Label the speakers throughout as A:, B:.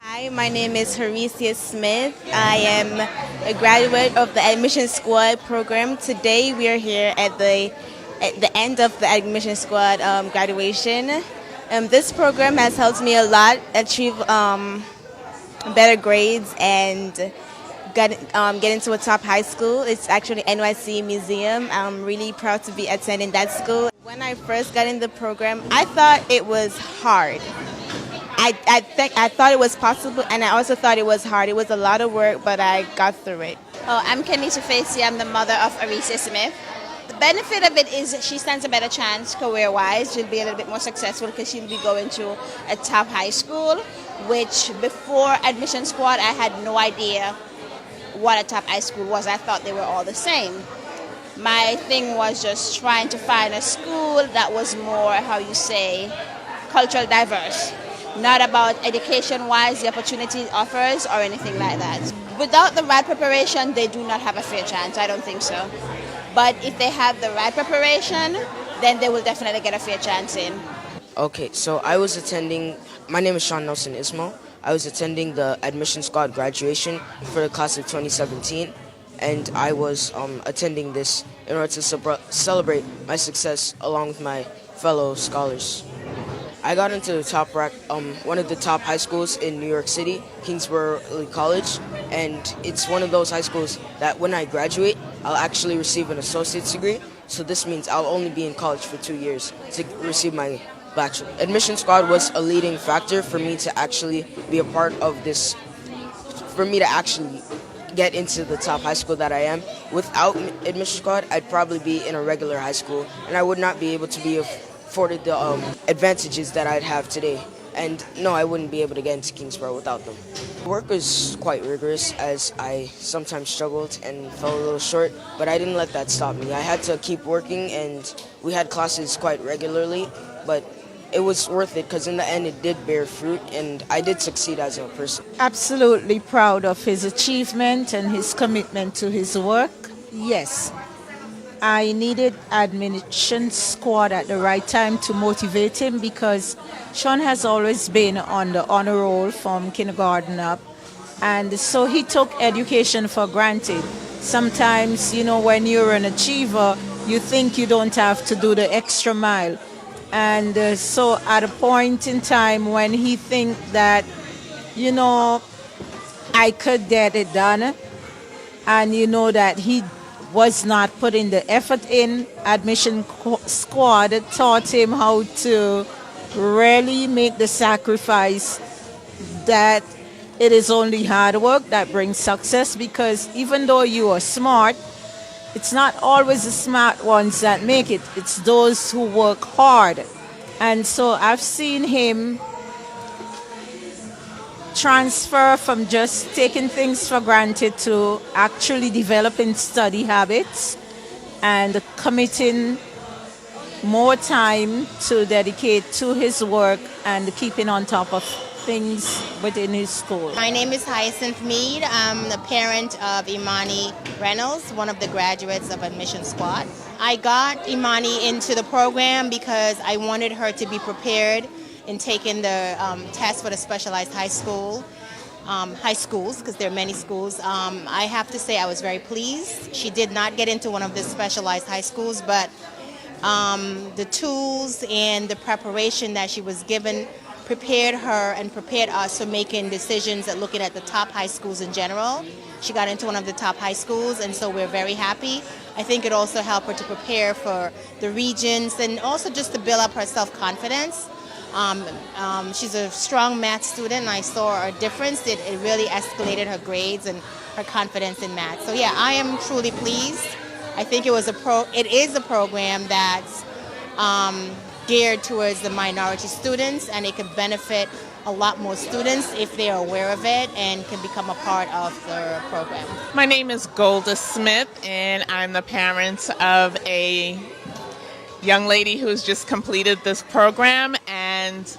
A: Hi, my name is HORISIA Smith. I am a graduate of the Admission Squad program. Today we are here at the end of the Admission Squad graduation. This program has helped me a lot achieve better grades and get into a top high school. It's actually NYC Museum. I'm really proud to be attending that school. When I first got in the program, I thought it was hard. I thought it was possible, and I also thought it was hard. It was a lot of work, but I got through it.
B: Oh, I'm KENISIA. I'm the mother of HORISIA Smith. The benefit of it is she stands a better chance career-wise. She'll be a little bit more successful because she'll be going to a top high school, which before Admission Squad, I had no idea what a top high school was. I thought they were all the same. My thing was just trying to find a school that was more, cultural diverse. Not about education-wise, the opportunity it offers or anything like that. Without the right preparation, they do not have a fair chance. I don't think so. But if they have the right preparation, then they will definitely get a fair chance in.
C: Okay, so I was attending, my name is Shaun ISMAEL. I was attending the Admission Squad graduation for the class of 2017, and I was attending this in order to celebrate my success along with my fellow scholars. I got into the top rack, one of the top high schools in New York City, Kingsborough College, and it's one of those high schools that when I graduate, I'll actually receive an associate's degree. So this means I'll only be in college for 2 years to receive my bachelor. Admission Squad was a leading factor for me to actually be a part of this, for me to actually get into the top high school that I am. Without Admission Squad, I'd probably be in a regular high school, and I would not be able to be afforded the advantages that I'd have today. And no, I wouldn't be able to get into Kingsborough without them. Work was quite rigorous as I sometimes struggled and fell a little short, but I didn't let that stop me. I had to keep working, and we had classes quite regularly, but it was worth it because in the end it did bear fruit, and I did succeed as a person.
D: Absolutely proud of his achievement and his commitment to his work. Yes, I needed Admission Squad at the right time to motivate him because Shaun has always been on the honor roll from kindergarten up, and so he took education for granted. Sometimes, when you're an achiever, you think you don't have to do the extra mile. And so at a point in time when he think that, I could get it done, and that he was not putting the effort in, Admission Squad taught him how to really make the sacrifice that it is only hard work that brings success, because even though you are smart, it's not always the smart ones that make it. It's those who work hard. And so I've seen him transfer from just taking things for granted to actually developing study habits and committing more time to dedicate to his work and keeping on top of things within his school.
E: My name is HYACINTH MEAD. I'm the parent of Imani Reynolds, one of the graduates of Admission Squad. I got Imani into the program because I wanted her to be prepared in taking the test for the specialized high schools, because there are many schools. I have to say I was very pleased. She did not get into one of the specialized high schools, but the tools and the preparation that she was given prepared her and prepared us for making decisions and looking at the top high schools in general. She got into one of the top high schools, and so we're very happy. I think it also helped her to prepare for the regions and also just to build up her self-confidence. She's a strong math student, and I saw a difference. It really escalated her grades and her confidence in math. So yeah, I am truly pleased. I think it is a program that's geared towards the minority students, and it could benefit a lot more students if they are aware of it and can become a part of the program.
F: My name is GODLA Smith, and I'm the parent of a young lady who's just completed this program, and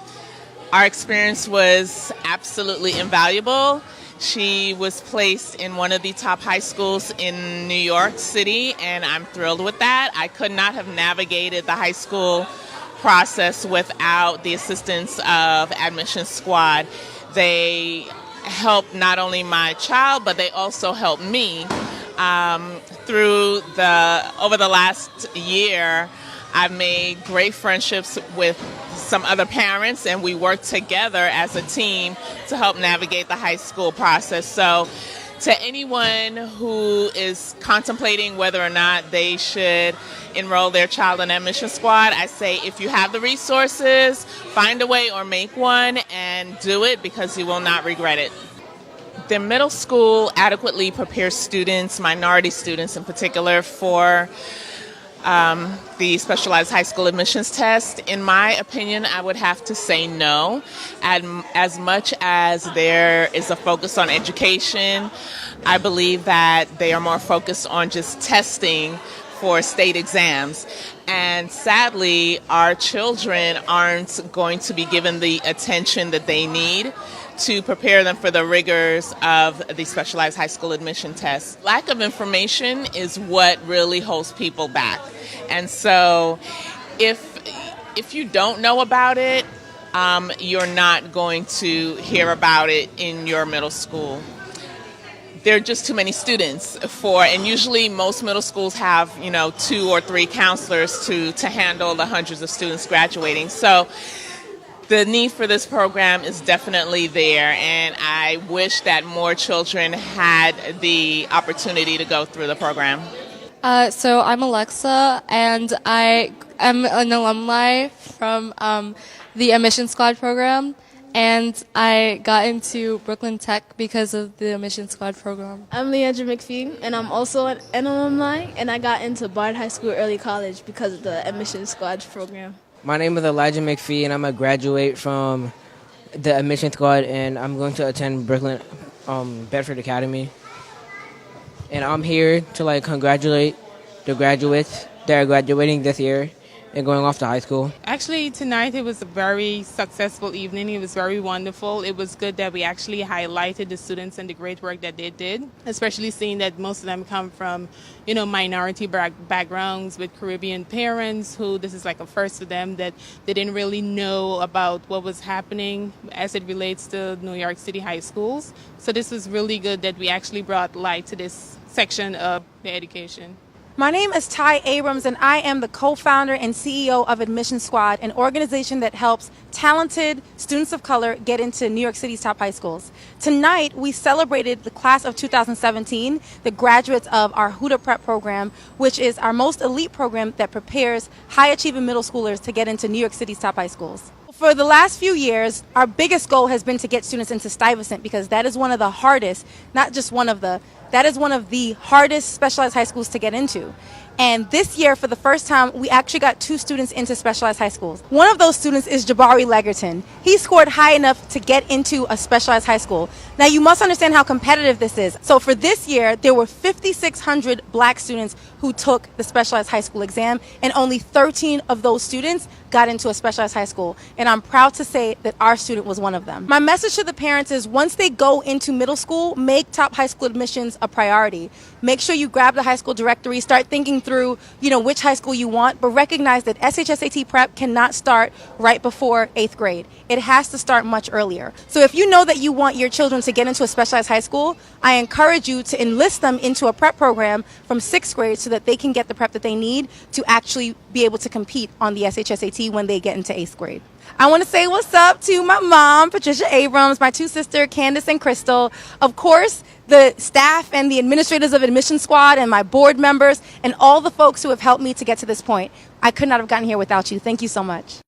F: our experience was absolutely invaluable. She was placed in one of the top high schools in New York City, and I'm thrilled with that. I could not have navigated the high school process without the assistance of AdmissionSquad. They helped not only my child, but they also helped me. Over the last year, I've made great friendships with some other parents, and we work together as a team to help navigate the high school process. So to anyone who is contemplating whether or not they should enroll their child in AdmissionSquad, I say if you have the resources, find a way or make one and do it, because you will not regret it. The middle school adequately prepares students, minority students in particular, for the specialized high school admissions test. In my opinion, I would have to say no. As much as there is a focus on education, I believe that they are more focused on just testing for state exams. And sadly, our children aren't going to be given the attention that they need to prepare them for the rigors of the specialized high school admission test. Lack of information is what really holds people back. And so if you don't know about it, you're not going to hear about it in your middle school. There are just too many students and usually most middle schools have, 2 or 3 counselors to handle the hundreds of students graduating. So the need for this program is definitely there, and I wish that more children had the opportunity to go through the program.
G: So I'm Alexa, and I am an alumni from the AdmissionSquad program, and I got into Brooklyn Tech because of the AdmissionSquad program.
H: I'm Leandra McPhee, and I'm also an alumni, and I got into Bard High School Early College because of the AdmissionSquad program.
I: My name is Elijah McPhee, and I'm a graduate from the AdmissionSquad, and I'm going to attend Brooklyn Bedford Academy. And I'm here to congratulate the graduates that are graduating this year and going off to high school.
J: Actually, tonight it was a very successful evening. It was very wonderful. It was good that we actually highlighted the students and the great work that they did, especially seeing that most of them come from, minority backgrounds with Caribbean parents who this is like a first for them, that they didn't really know about what was happening as it relates to New York City high schools. So this was really good that we actually brought light to this section of the education.
K: My name is Ty Abrams, and I am the co-founder and CEO of AdmissionSquad, an organization that helps talented students of color get into New York City's top high schools. Tonight, we celebrated the class of 2017, the graduates of our HOODA Prep program, which is our most elite program that prepares high-achieving middle schoolers to get into New York City's top high schools. For the last few years, our biggest goal has been to get students into Stuyvesant, because that is one of the hardest, that is one of the hardest specialized high schools to get into. And this year, for the first time, we actually got 2 students into specialized high schools. One of those students is Jabari Legerton. He scored high enough to get into a specialized high school. Now, you must understand how competitive this is. So for this year, there were 5,600 black students who took the specialized high school exam, and only 13 of those students got into a specialized high school. And I'm proud to say that our student was one of them. My message to the parents is, once they go into middle school, make top high school admissions a priority. Make sure you grab the high school directory, start thinking through, which high school you want, but recognize that SHSAT prep cannot start right before 8th grade. It has to start much earlier. So if you know that you want your children to get into a specialized high school, I encourage you to enlist them into a prep program from 6th grade so that they can get the prep that they need to actually be able to compete on the SHSAT when they get into 8th grade. I want to say what's up to my mom, Patricia Abrams, my 2 sisters, Candace and Crystal. Of course, the staff and the administrators of AdmissionSquad and my board members and all the folks who have helped me to get to this point. I could not have gotten here without you. Thank you so much.